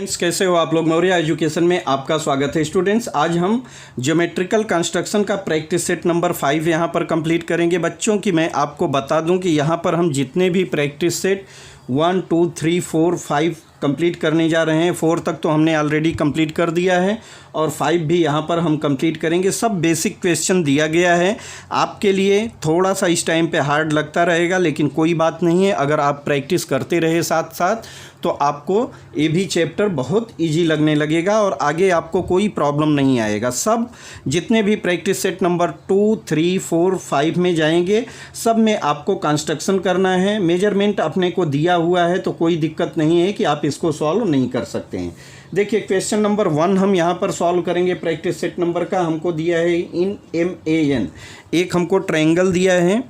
Students, कैसे हो आप लोग। मौर्य एजुकेशन में आपका स्वागत है। स्टूडेंट्स, आज हम ज्योमेट्रिकल कंस्ट्रक्शन का प्रैक्टिस सेट नंबर 5 यहाँ पर कंप्लीट करेंगे। बच्चों की मैं आपको बता दूं कि यहाँ पर हम जितने भी प्रैक्टिस सेट 1 2 3 4 5 कंप्लीट करने जा रहे हैं। 4 तक तो हमने ऑलरेडी कंप्लीट कर दिया है और 5 भी यहाँ पर हम कंप्लीट करेंगे। सब बेसिक क्वेश्चन दिया गया है आपके लिए। थोड़ा सा इस टाइम पे हार्ड लगता रहेगा, लेकिन कोई बात नहीं है। अगर आप प्रैक्टिस करते रहे साथ साथ तो आपको ये भी चैप्टर बहुत इजी लगने लगेगा और आगे आपको कोई प्रॉब्लम नहीं आएगा। सब जितने भी प्रैक्टिस सेट नंबर 2 3 4 5 में जाएंगे, सब में आपको कंस्ट्रक्शन करना है। मेजरमेंट अपने को दिया हुआ है तो कोई दिक्कत नहीं है कि आप इसको सॉल्व नहीं कर सकते हैं। देखिए, क्वेश्चन नंबर 1 हम यहाँ पर सॉल्व करेंगे। प्रैक्टिस सेट नंबर का हमको दिया है इन MAN। एक हमको ट्रायंगल दिया है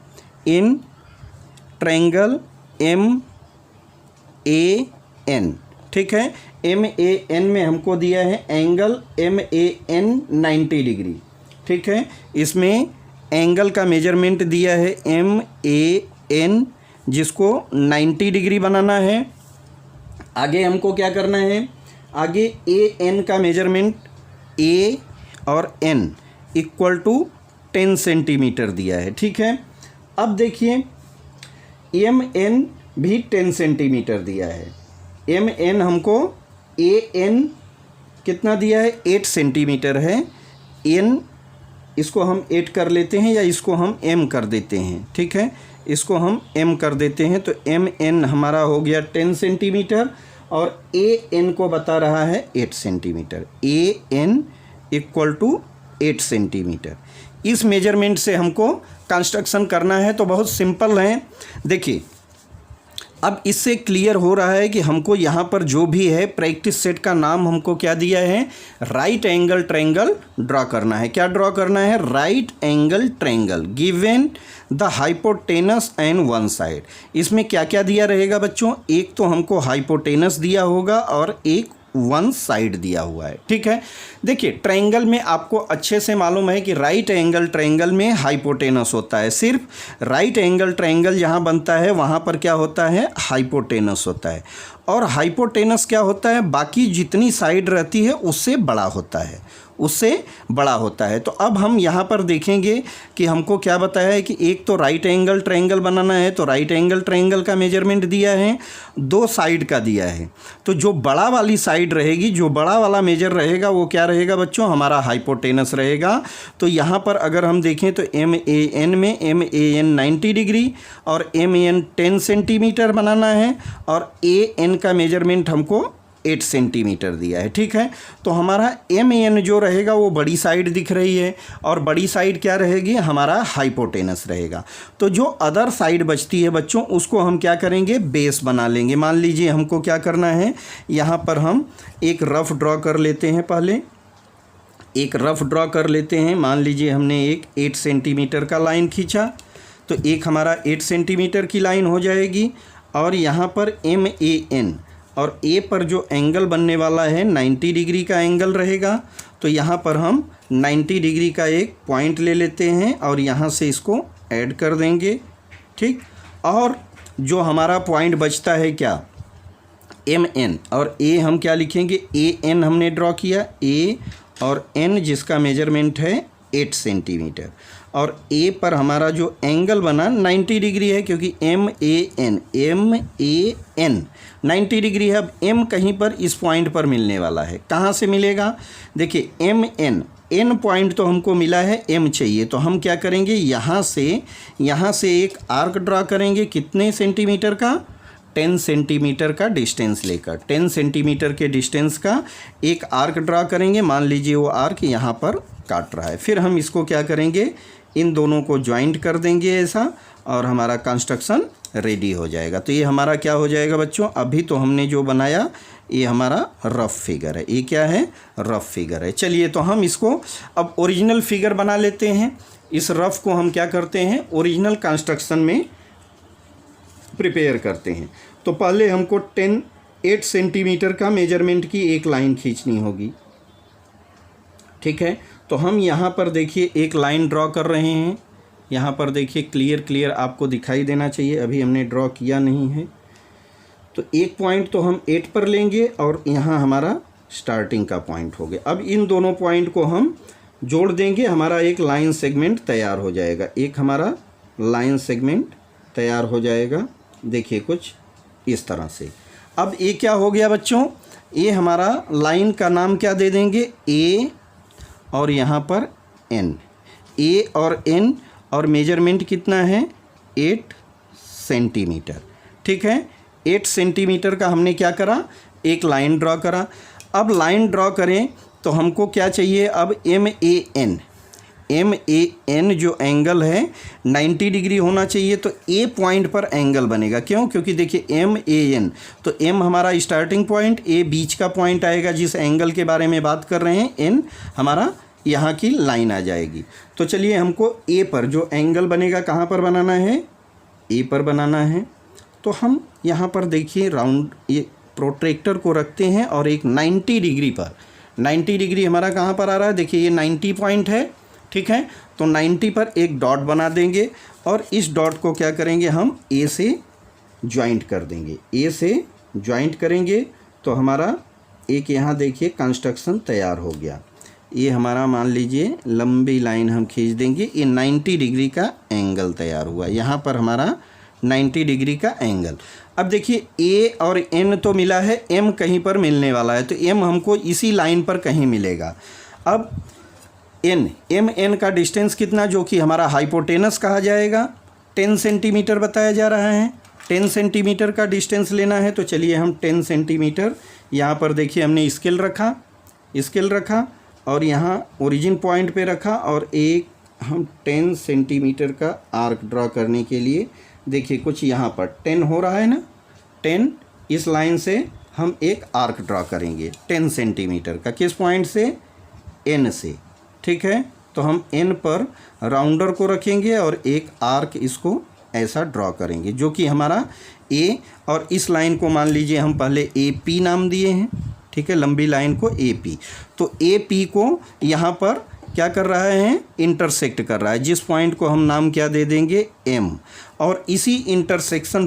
इन ट्रायंगल MAN, ठीक है। MAN में हमको दिया है एंगल MAN 90 डिग्री, ठीक है। इसमें एंगल का मेजरमेंट दिया है MAN, जिसको 90 डिग्री बनाना है। आगे हमको क्या करना है, आगे AN का मेजरमेंट A और N इक्वल टू 10 सेंटीमीटर दिया है, ठीक है। अब देखिए, MN भी 10 सेंटीमीटर दिया है। MN हमको AN कितना दिया है, 8 सेंटीमीटर है। N इसको हम 8 कर लेते हैं या इसको हम M कर देते हैं, ठीक है। इसको हम M कर देते हैं तो MN हमारा हो गया 10 सेंटीमीटर और AN को बता रहा है 8 centimetre. AN equal to 8 centimetre. इस मेजरमेंट से हमको कंस्ट्रक्शन करना है तो बहुत सिंपल है। देखिए, अब इससे क्लियर हो रहा है कि हमको यहाँ पर जो भी है प्रैक्टिस सेट का नाम हमको क्या दिया है, राइट एंगल ट्रायंगल ड्रॉ करना है। क्या ड्रॉ करना है, right angle triangle given the hypotenuse and one side. इसमें क्या क्या दिया रहेगा बच्चों, एक तो हमको हाइपोटेनस दिया होगा और एक वन साइड दिया हुआ है, ठीक है। देखिए, ट्रायंगल में आपको अच्छे से मालूम है कि राइट एंगल ट्रायंगल में हाइपोटेनस होता है। सिर्फ राइट एंगल ट्रायंगल जहाँ बनता है वहाँ पर क्या होता है, हाइपोटेनस होता है। और हाइपोटेनस क्या होता है, बाकी जितनी साइड रहती है उससे बड़ा होता है, उससे बड़ा होता है। तो अब हम यहाँ पर देखेंगे कि हमको क्या बताया है कि एक तो राइट एंगल ट्रायंगल बनाना है, तो राइट एंगल ट्रायंगल का मेजरमेंट दिया है, 2 साइड का दिया है। तो जो बड़ा वाली साइड रहेगी, जो बड़ा वाला मेजर रहेगा वो क्या रहेगा बच्चों, हमारा हाइपोटेनस रहेगा। तो यहाँ पर अगर हम देखें तो MAN में MAN 90 डिग्री और MAN 10 सेंटीमीटर बनाना है और AN का मेजरमेंट हमको 8 सेंटीमीटर दिया है, ठीक है। तो हमारा MAN जो रहेगा वो बड़ी साइड दिख रही है और बड़ी साइड क्या रहेगी, हमारा हाइपोटेनस रहेगा। तो जो अदर साइड बचती है बच्चों, उसको हम क्या करेंगे, बेस बना लेंगे। मान लीजिए हमको क्या करना है, यहाँ पर हम एक रफ ड्रॉ कर लेते हैं। पहले एक रफ ड्रॉ कर लेते हैं। मान लीजिए हमने एक 8 सेंटीमीटर का लाइन खींचा, तो एक हमारा 8 सेंटीमीटर की लाइन हो जाएगी। और यहाँ पर MAN और A पर जो एंगल बनने वाला है 90 डिग्री का एंगल रहेगा। तो यहाँ पर हम 90 डिग्री का एक पॉइंट ले लेते हैं और यहाँ से इसको ऐड कर देंगे, ठीक। और जो हमारा पॉइंट बचता है क्या, MN, और A हम क्या लिखेंगे, AN हमने ड्रॉ किया, A और N जिसका मेजरमेंट है 8 सेंटीमीटर। और A पर हमारा जो एंगल बना 90 डिग्री है, क्योंकि MAN 90 डिग्री है। अब M कहीं पर इस पॉइंट पर मिलने वाला है। कहाँ से मिलेगा, देखिए N पॉइंट तो हमको मिला है, M चाहिए। तो हम क्या करेंगे, यहाँ से एक आर्क ड्रा करेंगे। कितने सेंटीमीटर का, 10 सेंटीमीटर का डिस्टेंस लेकर 10 सेंटीमीटर के डिस्टेंस का एक आर्क ड्रा करेंगे। मान लीजिए वो आर्क यहाँ पर काट रहा है। फिर हम इसको क्या करेंगे, इन दोनों को ज्वाइंट कर देंगे ऐसा, और हमारा कंस्ट्रक्शन रेडी हो जाएगा। तो ये हमारा क्या हो जाएगा बच्चों, अभी तो हमने जो बनाया ये हमारा रफ़ फिगर है। ये क्या है, रफ़ फिगर है। चलिए, तो हम इसको अब ओरिजिनल फिगर बना लेते हैं। इस रफ़ को हम क्या करते हैं, ओरिजिनल कंस्ट्रक्शन में प्रिपेयर करते हैं। तो पहले हमको 8 सेंटीमीटर का मेजरमेंट की एक लाइन खींचनी होगी, ठीक है। तो हम यहाँ पर देखिए एक लाइन ड्रॉ कर रहे हैं। यहाँ पर देखिए क्लियर आपको दिखाई देना चाहिए, अभी हमने ड्रॉ किया नहीं है। तो एक पॉइंट तो हम 8 पर लेंगे और यहाँ हमारा स्टार्टिंग का पॉइंट हो गया। अब इन दोनों पॉइंट को हम जोड़ देंगे, हमारा एक लाइन सेगमेंट तैयार हो जाएगा। एक हमारा लाइन सेगमेंट तैयार हो जाएगा, देखिए कुछ इस तरह से। अब ये क्या हो गया बच्चों, ये हमारा लाइन का नाम क्या दे देंगे, ए और यहाँ पर एन, ए और एन, और मेजरमेंट कितना है 8 सेंटीमीटर। ठीक है, 8 सेंटीमीटर का हमने क्या करा, एक लाइन ड्रॉ करा। अब लाइन ड्रॉ करें तो हमको क्या चाहिए, अब MAN जो एंगल है 90 डिग्री होना चाहिए। तो ए पॉइंट पर एंगल बनेगा, क्यों, क्योंकि देखिए MAN, तो M हमारा स्टार्टिंग पॉइंट, ए बीच का पॉइंट आएगा जिस एंगल के बारे में बात कर रहे हैं, N हमारा यहाँ की लाइन आ जाएगी। तो चलिए हमको ए पर जो एंगल बनेगा कहाँ पर बनाना है, ए पर बनाना है। तो हम यहाँ पर देखिए राउंड ये प्रोट्रैक्टर को रखते हैं और एक 90 डिग्री पर, 90 डिग्री हमारा कहाँ पर आ रहा है, देखिए ये 90 पॉइंट है। ठीक है, तो 90 पर एक डॉट बना देंगे और इस डॉट को क्या करेंगे, हम ए से ज्वाइंट कर देंगे। ए से ज्वाइंट करेंगे तो हमारा एक यहाँ देखिए कंस्ट्रक्शन तैयार हो गया। ये हमारा मान लीजिए लंबी लाइन हम खींच देंगे, ये 90 डिग्री का एंगल तैयार हुआ। यहाँ पर हमारा 90 डिग्री का एंगल। अब देखिए ए और एन तो मिला है, एम कहीं पर मिलने वाला है, तो एम हमको इसी लाइन पर कहीं मिलेगा। अब एन का डिस्टेंस कितना, जो कि हमारा हाइपोटेनस कहा जाएगा, 10 सेंटीमीटर बताया जा रहा है। 10 सेंटीमीटर का डिस्टेंस लेना है। तो चलिए हम 10 सेंटीमीटर यहाँ पर देखिए हमने स्केल रखा और यहाँ ओरिजिन पॉइंट पे रखा और एक हम 10 सेंटीमीटर का आर्क ड्रॉ करने के लिए देखिए कुछ यहाँ पर 10 हो रहा है ना, 10 इस लाइन से हम एक आर्क ड्रॉ करेंगे 10 सेंटीमीटर का, किस पॉइंट से, एन से। ठीक है, तो हम एन पर राउंडर को रखेंगे और एक आर्क इसको ऐसा ड्रॉ करेंगे जो कि हमारा ए, और इस लाइन को मान लीजिए हम पहले AP नाम दिए हैं। ठीक है, लंबी लाइन को AP, तो AP को यहाँ पर क्या कर रहा है, इंटरसेक्ट कर रहा है, जिस पॉइंट को हम नाम क्या दे देंगे, M, और इसी इंटरसेक्शन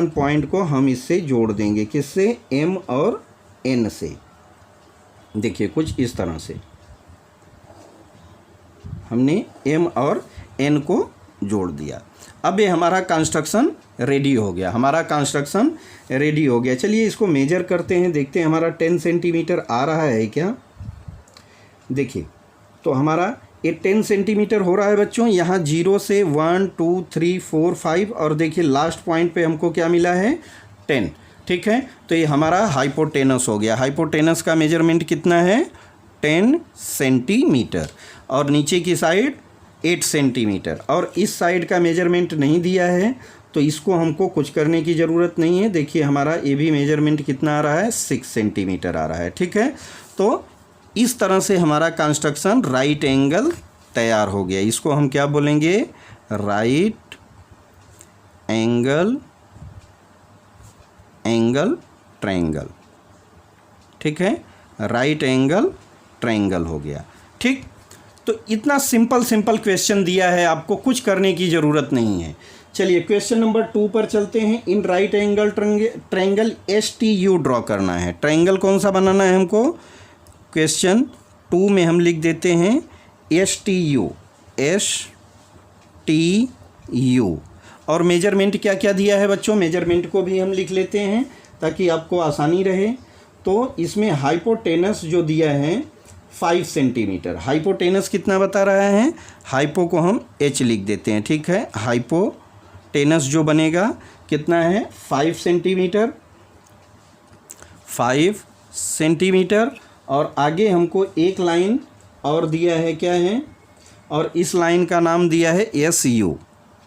पॉइंट को हम इससे जोड़ देंगे, किससे, M और N से। देखिए कुछ इस तरह से हमने M और N को जोड़ दिया। अब ये हमारा कंस्ट्रक्शन रेडी हो गया, चलिए इसको मेजर करते हैं, देखते हैं हमारा 10 सेंटीमीटर आ रहा है क्या। देखिए तो हमारा ये 10 सेंटीमीटर हो रहा है बच्चों। यहाँ 0 से 1 2 3 4 5 और देखिए लास्ट पॉइंट पे हमको क्या मिला है, 10। ठीक है, तो ये हमारा हाइपोटेनस हो गया। हाइपोटेनस का मेजरमेंट कितना है, 10 सेंटीमीटर, और नीचे की साइड 8 सेंटीमीटर, और इस साइड का मेजरमेंट नहीं दिया है तो इसको हमको कुछ करने की ज़रूरत नहीं है। देखिए हमारा ये भी मेजरमेंट कितना आ रहा है, 6 सेंटीमीटर आ रहा है। ठीक है, तो इस तरह से हमारा कंस्ट्रक्शन राइट एंगल तैयार हो गया। इसको हम क्या बोलेंगे, राइट एंगल ट्रायंगल। ठीक है, राइट एंगल ट्रायंगल हो गया। ठीक, तो इतना सिंपल क्वेश्चन दिया है, आपको कुछ करने की ज़रूरत नहीं है। चलिए क्वेश्चन नंबर 2 पर चलते हैं। In right angle triangle STU draw करना है। ट्रायंगल कौन सा बनाना है हमको, क्वेश्चन 2 में हम लिख देते हैं STU, और मेजरमेंट क्या क्या दिया है बच्चों, मेजरमेंट को भी हम लिख लेते हैं ताकि आपको आसानी रहे। तो इसमें हाइपोटेनस जो दिया है 5 सेंटीमीटर, हाइपोटेनस कितना बता रहा है, हाइपो को हम H लिख देते हैं। ठीक है, हाइपोटेनस जो बनेगा कितना है, 5 सेंटीमीटर, और आगे हमको एक लाइन और दिया है, क्या है, और इस लाइन का नाम दिया है SU।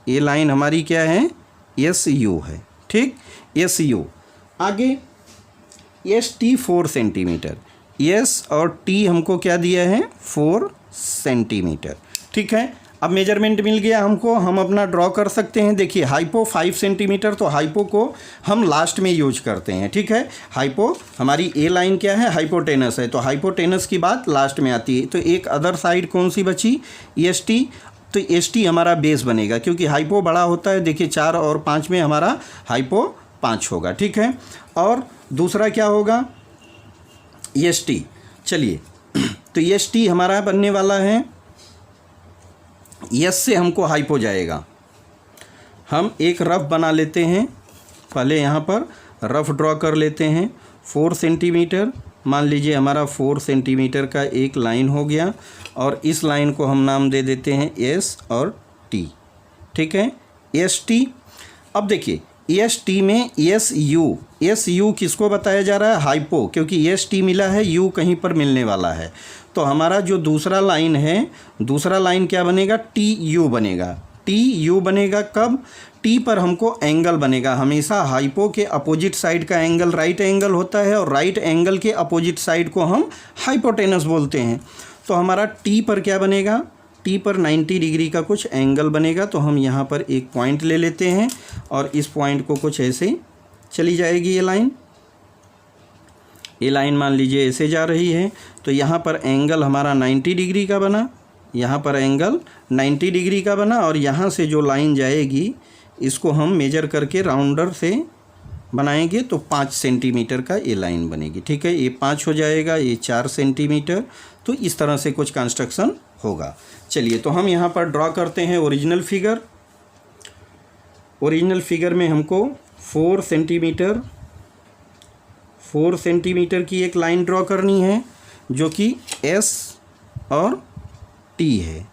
ये लाइन हमारी क्या है, SU है। ठीक, SU। आगे ST 4 सेंटीमीटर, S और T हमको क्या दिया है, 4 सेंटीमीटर। ठीक है, अब मेजरमेंट मिल गया हमको, हम अपना ड्रॉ कर सकते हैं। देखिए हाइपो 5 सेंटीमीटर, तो हाइपो को हम लास्ट में यूज करते हैं। ठीक है, हाइपो हमारी ए लाइन क्या है, हाइपोटेनस है, तो हाइपोटेनस की बात लास्ट में आती है। तो एक अदर साइड कौन सी बची, ST, तो एस टी हमारा बेस बनेगा, क्योंकि हाइपो बड़ा होता है। देखिए 4 और 5 में हमारा हाइपो 5 होगा, ठीक है। और दूसरा क्या होगा, एस टी। चलिए तो एस टी हमारा बनने वाला है, एस से हमको हाइपो जाएगा। हम एक रफ बना लेते हैं, पहले यहाँ पर रफ ड्रॉ कर लेते हैं। 4 सेंटीमीटर, मान लीजिए हमारा 4 सेंटीमीटर का एक लाइन हो गया, और इस लाइन को हम नाम दे देते हैं एस और टी, ठीक है, एस टी। अब देखिए एस टी में एस यू किसको बताया जा रहा है, हाइपो, क्योंकि एस टी मिला है, यू कहीं पर मिलने वाला है। तो हमारा जो दूसरा लाइन है, दूसरा लाइन क्या बनेगा, टी यू बनेगा। टी यू बनेगा कब, टी पर हमको एंगल बनेगा। हमेशा हाइपो के अपोजिट साइड का एंगल राइट एंगल होता है, और राइट एंगल के अपोजिट साइड को हम हाइपोटेनस बोलते हैं। तो हमारा टी पर क्या बनेगा, टी पर 90 डिग्री का कुछ एंगल बनेगा। तो हम यहाँ पर एक पॉइंट ले लेते हैं, और इस पॉइंट को कुछ ऐसे चली जाएगी ये लाइन मान लीजिए ऐसे जा रही है। तो यहाँ पर एंगल हमारा 90 डिग्री का बना, यहाँ पर एंगल 90 डिग्री का बना, और यहाँ से जो लाइन जाएगी इसको हम मेजर करके राउंडर से बनाएंगे तो 5 सेंटीमीटर का ये लाइन बनेगी, ठीक है। ये 5 हो जाएगा, ये 4 सेंटीमीटर। तो इस तरह से कुछ कंस्ट्रक्शन होगा। चलिए तो हम यहाँ पर ड्रॉ करते हैं ओरिजिनल फिगर। ओरिजिनल फिगर में हमको 4 सेंटीमीटर की एक लाइन ड्रॉ करनी है, जो कि एस और टी है,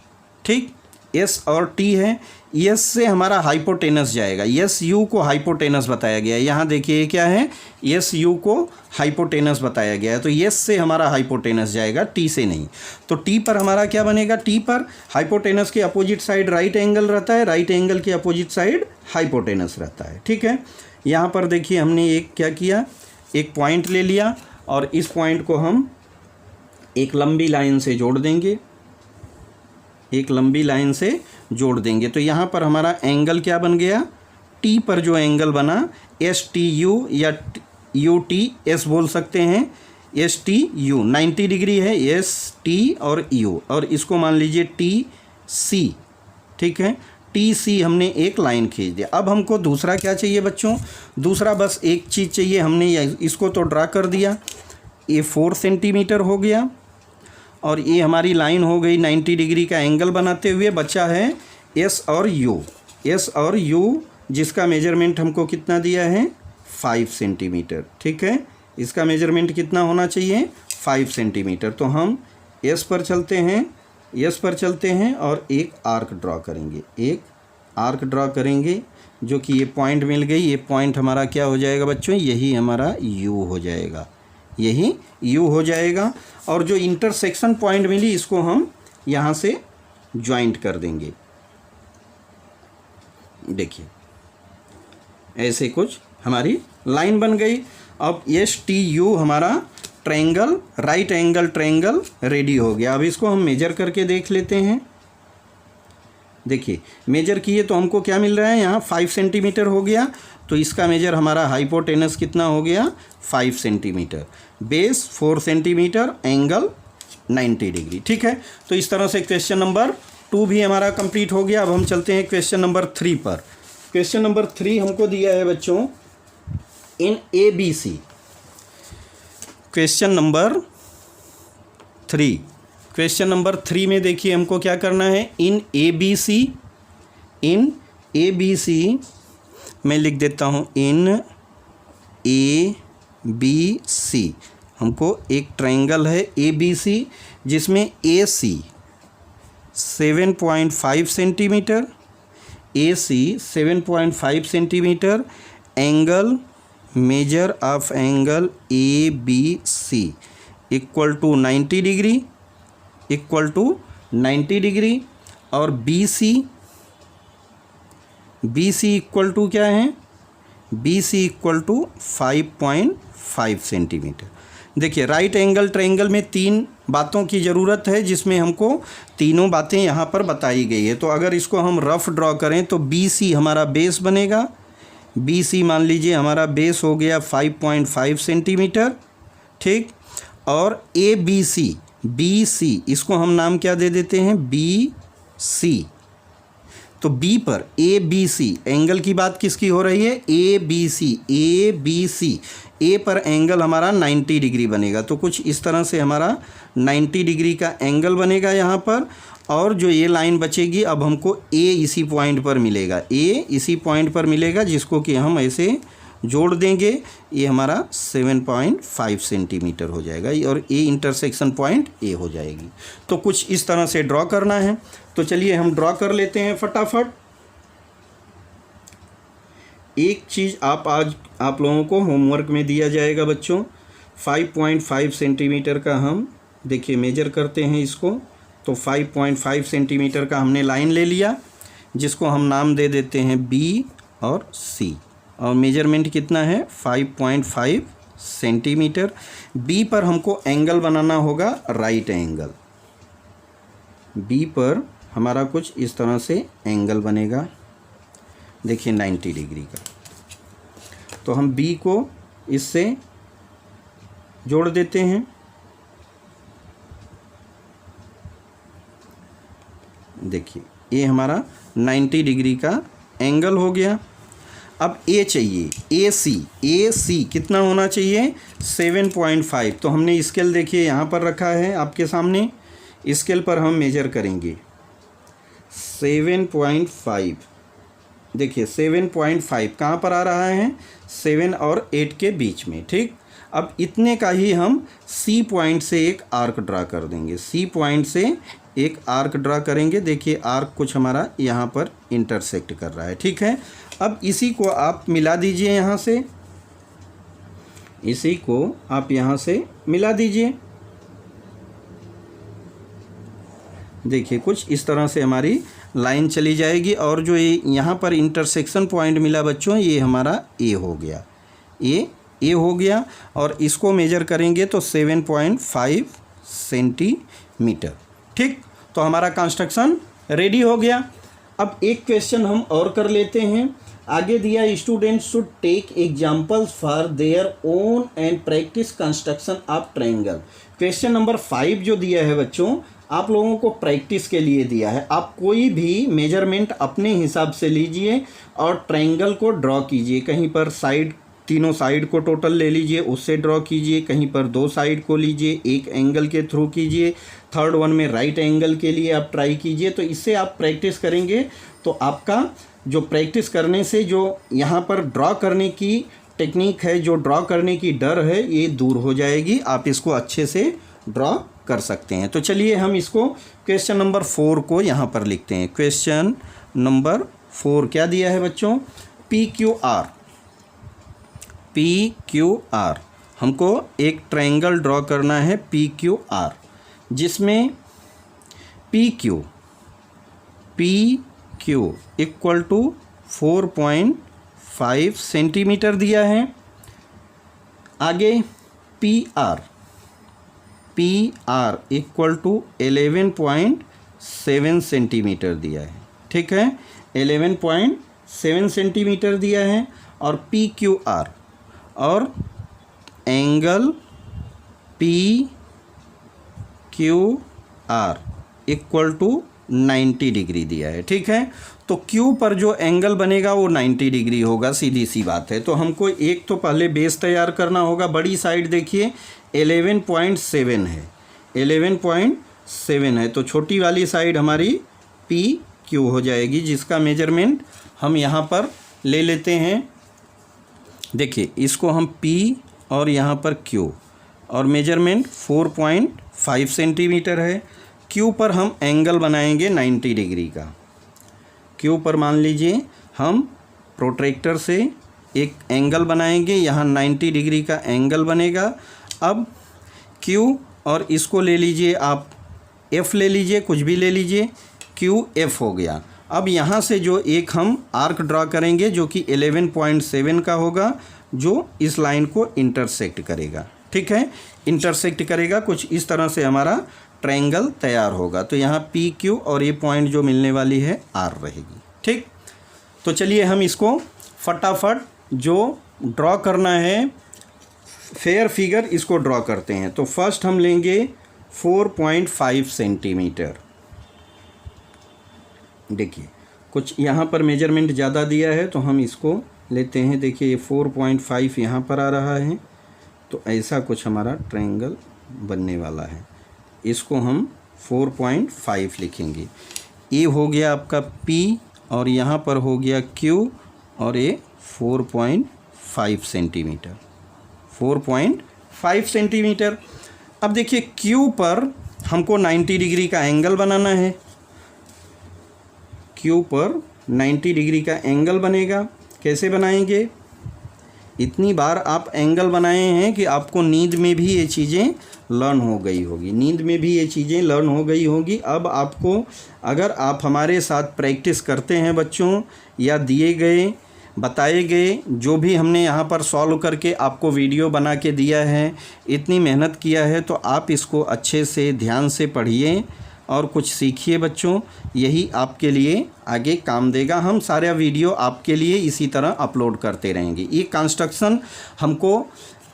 ठीक, एस और टी है। एस से हमारा हाइपोटेनस जाएगा, एस यू को हाइपोटेनस बताया गया है। यहाँ देखिए क्या है, एस यू को हाइपोटेनस बताया गया है। तो एस से हमारा हाइपोटेनस जाएगा, टी से नहीं। तो टी पर हमारा क्या बनेगा, टी पर हाइपोटेनस के अपोजिट साइड राइट एंगल रहता है, राइट एंगल के अपोजिट साइड हाइपोटेनस रहता है, ठीक है। यहाँ पर देखिए हमने एक क्या किया, एक पॉइंट ले लिया, और इस पॉइंट को हम एक लंबी लाइन से जोड़ देंगे, एक लंबी लाइन से जोड़ देंगे। तो यहाँ पर हमारा एंगल क्या बन गया, टी पर जो एंगल बना, एस टी यू या यू टी एस बोल सकते हैं, एस टी यू 90 डिग्री है, एस टी और यू, और इसको मान लीजिए टी सी, ठीक है। टी सी हमने एक लाइन खींच दिया। अब हमको दूसरा क्या चाहिए बच्चों, दूसरा बस एक चीज़ चाहिए। हमने इसको तो ड्रा कर दिया, ये 4 सेंटीमीटर हो गया, और ये हमारी लाइन हो गई 90 डिग्री का एंगल बनाते हुए। बचा है एस और यू, एस और यू जिसका मेजरमेंट हमको कितना दिया है, 5 सेंटीमीटर, ठीक है। इसका मेजरमेंट कितना होना चाहिए, 5 सेंटीमीटर। तो हम एस पर चलते हैं, एस पर चलते हैं, और एक आर्क ड्रॉ करेंगे, एक आर्क ड्रॉ करेंगे, जो कि ये पॉइंट मिल गई। ये पॉइंट हमारा क्या हो जाएगा बच्चों, यही हमारा यू हो जाएगा, यही यू हो जाएगा। और जो इंटरसेक्शन पॉइंट मिली इसको हम यहाँ से ज्वाइंट कर देंगे। देखिए ऐसे कुछ हमारी लाइन बन गई। अब एस टी यू हमारा triangle, right angle triangle ready हो गया। अब इसको हम मेजर करके देख लेते हैं। देखिए मेजर किए तो हमको क्या मिल रहा है, यहाँ 5 सेंटीमीटर हो गया। तो इसका मेजर हमारा हाइपोटेनस कितना हो गया, 5 centimetre, base 4 centimetre, angle 90 degree, ठीक है। तो इस तरह से क्वेश्चन नंबर 2 भी हमारा कंप्लीट हो गया। अब हम चलते हैं क्वेश्चन नंबर 3 पर। क्वेश्चन नंबर 3 हमको दिया है बच्चों, in A B C. Question number 3, question number 3 में देखिए हमको क्या करना है, इन A B C, in A B सी मैं लिख देता हूँ, इन ए बी सी। हमको एक ट्रायंगल है ए बी सी, जिसमें A C 7.5 centimetre, A C 7.5 centimetre, angle measure of angle A B C equal to 90 degree, equal to 90 degree. और बी सी इक्वल टू क्या है, B C equal to 5.5 centimetre. देखिए right angle triangle में 3 बातों की ज़रूरत है, जिसमें हमको तीनों बातें यहाँ पर बताई गई है। तो अगर इसको हम रफ ड्रॉ करें तो बी सी हमारा बेस बनेगा, बी सी मान लीजिए हमारा बेस हो गया 5.5 सेंटीमीटर, ठीक। और ए बी सी, बी सी इसको हम नाम क्या दे देते हैं, बी सी, तो बी पर ए बी सी, एंगल की बात किसकी हो रही है, ए बी सी, ए बी सी, ए पर एंगल हमारा 90 डिग्री बनेगा। तो कुछ इस तरह से हमारा 90 डिग्री का एंगल बनेगा यहाँ पर, और जो ये लाइन बचेगी अब हमको ए इसी पॉइंट पर मिलेगा, ए इसी पॉइंट पर मिलेगा, जिसको कि हम ऐसे जोड़ देंगे, ये हमारा 7.5 सेंटीमीटर हो जाएगा और ए इंटरसेक्शन पॉइंट ए हो जाएगी। तो कुछ इस तरह से ड्रॉ करना है। तो चलिए हम ड्रॉ कर लेते हैं फटाफट। एक चीज़ आज आप लोगों को होमवर्क में दिया जाएगा बच्चों, 5.5 सेंटीमीटर का हम देखिए मेजर करते हैं इसको। तो 5.5 सेंटीमीटर का हमने लाइन ले लिया, जिसको हम नाम दे देते हैं बी और सी, और मेजरमेंट कितना है 5.5 सेंटीमीटर। बी पर हमको एंगल बनाना होगा राइट एंगल, बी पर हमारा कुछ इस तरह से एंगल बनेगा, देखिए 90 डिग्री का। तो हम बी को इससे जोड़ देते हैं, देखिए ये हमारा 90 डिग्री का एंगल हो गया। अब ए चाहिए, ए सी कितना होना चाहिए 7.5। तो हमने स्केल देखिए यहाँ पर रखा है आपके सामने, स्केल पर हम मेजर करेंगे 7.5। देखिए 7.5 कहाँ पर आ रहा है, 7 और 8 के बीच में, ठीक। अब इतने का ही हम सी पॉइंट से एक आर्क ड्रा कर देंगे, सी पॉइंट से एक आर्क ड्रा करेंगे। देखिए आर्क कुछ हमारा यहाँ पर इंटरसेक्ट कर रहा है, ठीक है। अब इसी को आप मिला दीजिए यहाँ से, इसी को आप यहाँ से मिला दीजिए। देखिए कुछ इस तरह से हमारी लाइन चली जाएगी, और जो ये यहाँ पर इंटरसेक्शन पॉइंट मिला बच्चों, ये हमारा ए हो गया, ये ए हो गया। और इसको मेजर करेंगे तो 7.5 सेंटीमीटर, ठीक। तो हमारा कंस्ट्रक्शन रेडी हो गया। अब एक क्वेश्चन हम और कर लेते हैं। आगे दिया students should take examples for their own and practice construction of triangle. Question number 5 जो दिया है बच्चों, आप लोगों को प्रैक्टिस के लिए दिया है। आप कोई भी मेजरमेंट अपने हिसाब से लीजिए और ट्रायंगल को ड्रॉ कीजिए। कहीं पर साइड, तीनों साइड को टोटल ले लीजिए, उससे ड्रॉ कीजिए। कहीं पर 2 साइड को लीजिए, एक एंगल के थ्रू कीजिए। थर्ड वन में राइट एंगल के लिए आप ट्राई कीजिए। तो इससे आप प्रैक्टिस करेंगे तो आपका जो प्रैक्टिस करने से जो यहाँ पर ड्रॉ करने की टेक्निक है, जो ड्रॉ करने की डर है, ये दूर हो जाएगी। आप इसको अच्छे से ड्रॉ कर सकते हैं। तो चलिए हम इसको क्वेश्चन नंबर 4 को यहाँ पर लिखते हैं। क्वेश्चन नंबर 4 क्या दिया है बच्चों, पी क्यू आर। हमको एक ट्रायंगल ड्रॉ करना है पी क्यू आर, जिसमें P Q equal to 4.5 centimetre दिया है। आगे P R equal to 11.7 centimetre दिया है, ठीक है। 11.7 सेंटीमीटर दिया है। और पी क्यू आर और angle P Q R equal to 90 degree दिया है, ठीक है। तो क्यू पर जो एंगल बनेगा वो 90 डिग्री होगा, सीधी सी बात है। तो हमको एक तो पहले बेस तैयार करना होगा। बड़ी साइड देखिए 11.7 है, 11.7 है। तो छोटी वाली साइड हमारी पी क्यू हो जाएगी, जिसका मेजरमेंट हम यहाँ पर ले लेते हैं। देखिए इसको हम P और यहाँ पर Q, और मेजरमेंट 4.5 सेंटीमीटर है। Q पर हम एंगल बनाएंगे 90 डिग्री का। Q पर मान लीजिए हम प्रोट्रैक्टर से एक एंगल बनाएंगे, यहाँ 90 डिग्री का एंगल बनेगा। अब Q और इसको ले लीजिए आप, F ले लीजिए, कुछ भी ले लीजिए, QF हो गया। अब यहाँ से जो एक हम आर्क ड्रा करेंगे जो कि 11.7 का होगा, जो इस लाइन को इंटरसेक्ट करेगा, ठीक है। इंटरसेक्ट करेगा, कुछ इस तरह से हमारा ट्रायंगल तैयार होगा। तो यहाँ पी क्यू और ये पॉइंट जो मिलने वाली है आर रहेगी, ठीक। तो चलिए हम इसको फटाफट जो ड्रॉ करना है फेयर फिगर, इसको ड्रॉ करते हैं। तो फर्स्ट हम लेंगे 4.5 सेंटीमीटर। देखिए कुछ यहाँ पर मेजरमेंट ज़्यादा दिया है तो हम इसको लेते हैं। देखिए ये 4.5 यहाँ पर आ रहा है, तो ऐसा कुछ हमारा ट्रायंगल बनने वाला है। इसको हम 4.5 लिखेंगे। ये हो गया आपका P और यहाँ पर हो गया Q और ये 4.5 सेंटीमीटर, 4.5 सेंटीमीटर। अब देखिए Q पर हमको 90 डिग्री का एंगल बनाना है। Q पर 90 डिग्री का एंगल बनेगा। कैसे बनाएंगे? इतनी बार आप एंगल बनाए हैं कि आपको नींद में भी ये चीज़ें लर्न हो गई होगी, नींद में भी ये चीज़ें लर्न हो गई होगी। अब आपको, अगर आप हमारे साथ प्रैक्टिस करते हैं बच्चों, या दिए गए बताए गए जो भी हमने यहाँ पर सॉल्व करके आपको वीडियो बना के दिया है, इतनी मेहनत किया है, तो आप इसको अच्छे से ध्यान से पढ़िए और कुछ सीखिए बच्चों। यही आपके लिए आगे काम देगा। हम सारा वीडियो आपके लिए इसी तरह अपलोड करते रहेंगे। ये कंस्ट्रक्शन हमको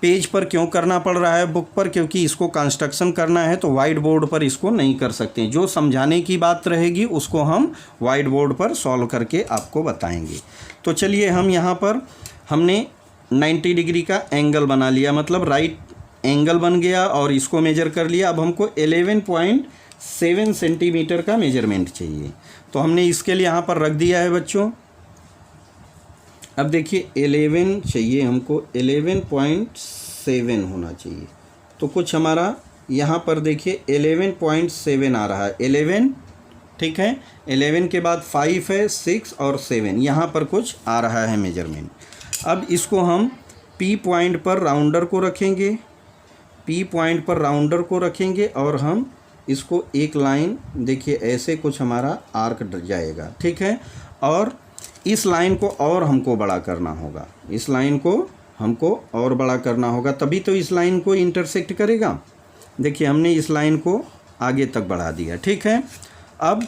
पेज पर क्यों करना पड़ रहा है बुक पर? क्योंकि इसको कंस्ट्रक्शन करना है तो वाइट बोर्ड पर इसको नहीं कर सकते। जो समझाने की बात रहेगी उसको हम वाइट बोर्ड पर सॉल्व करके आपको बताएंगे। तो चलिए, हम यहाँ पर हमने 90 डिग्री का एंगल बना लिया, मतलब राइट एंगल बन गया और इसको मेजर कर लिया। अब हमको 11.7 सेंटीमीटर का मेजरमेंट चाहिए, तो हमने इसके लिए यहाँ पर रख दिया है बच्चों। अब देखिए 11 चाहिए हमको, 11.7 होना चाहिए। तो कुछ हमारा यहाँ पर देखिए 11.7 आ रहा है। 11, ठीक है, 11 के बाद 5 है, 6 और 7, यहाँ पर कुछ आ रहा है मेजरमेंट। अब इसको हम P पॉइंट पर राउंडर को रखेंगे, P पॉइंट पर राउंडर को रखेंगे और हम इसको एक लाइन, देखिए ऐसे कुछ हमारा आर्क जाएगा, ठीक है। और इस लाइन को और हमको बड़ा करना होगा, इस लाइन को हमको और बड़ा करना होगा, तभी तो इस लाइन को इंटरसेक्ट करेगा। देखिए हमने इस लाइन को आगे तक बढ़ा दिया, ठीक है। अब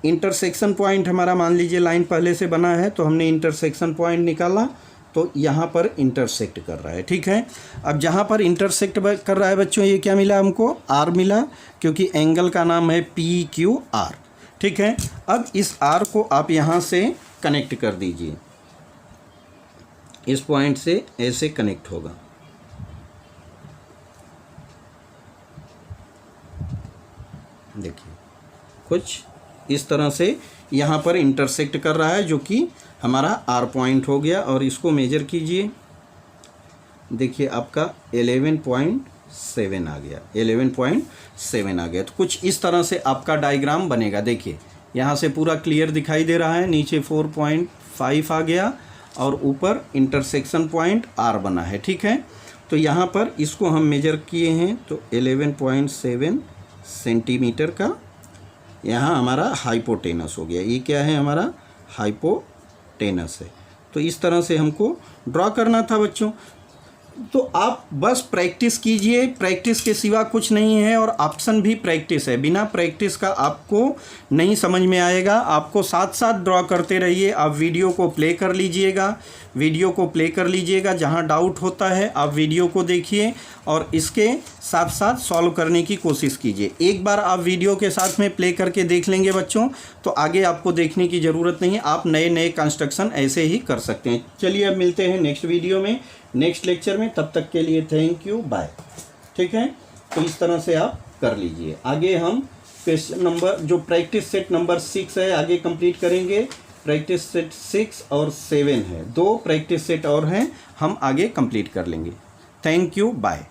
इंटरसेक्शन पॉइंट हमारा, मान लीजिए लाइन पहले से बना है तो हमने इंटरसेक्शन पॉइंट निकाला, तो यहाँ पर इंटरसेक्ट कर रहा है, ठीक है। अब जहाँ पर इंटरसेक्ट कर रहा है बच्चों, ये क्या मिला हमको? R मिला, क्योंकि एंगल का नाम है PQR, ठीक है। अब इस R को आप यहाँ से कनेक्ट कर दीजिए, इस पॉइंट से ऐसे कनेक्ट होगा। देखिए कुछ इस तरह से यहाँ पर इंटरसेक्ट कर रहा है, जो कि हमारा R पॉइंट हो गया। और इसको मेजर कीजिए, देखिए आपका 11.7 आ गया, 11.7 आ गया। तो कुछ इस तरह से आपका डायग्राम बनेगा। देखिए यहाँ से पूरा क्लियर दिखाई दे रहा है, नीचे 4.5 आ गया और ऊपर इंटरसेक्शन पॉइंट R बना है, ठीक है। तो यहाँ पर इसको हम मेजर किए हैं, तो 11.7 सेंटीमीटर का यहाँ हमारा हाइपोटेनस हो गया। ये क्या है? हमारा हाइपोटेनस है। तो इस तरह से हमको ड्रॉ करना था बच्चों। तो आप बस प्रैक्टिस कीजिए, प्रैक्टिस के सिवा कुछ नहीं है, और ऑप्शन भी प्रैक्टिस है। बिना प्रैक्टिस का आपको नहीं समझ में आएगा। आपको साथ साथ ड्रॉ करते रहिए। आप वीडियो को प्ले कर लीजिएगा, वीडियो को प्ले कर लीजिएगा। जहाँ डाउट होता है आप वीडियो को देखिए और इसके साथ साथ सॉल्व करने की कोशिश कीजिए। एक बार आप वीडियो के साथ में प्ले करके देख लेंगे बच्चों, तो आगे आपको देखने की ज़रूरत नहीं है। आप नए नए कंस्ट्रक्शन ऐसे ही कर सकते हैं। चलिए अब मिलते हैं नेक्स्ट वीडियो में, नेक्स्ट लेक्चर में। तब तक के लिए थैंक यू, बाय। ठीक है, तो इस तरह से आप कर लीजिए। आगे हम क्वेश्चन नंबर, जो प्रैक्टिस सेट नंबर 6 है, आगे कंप्लीट करेंगे। प्रैक्टिस सेट 6 और 7 है, 2 प्रैक्टिस सेट और हैं, हम आगे कंप्लीट कर लेंगे। Thank you, bye.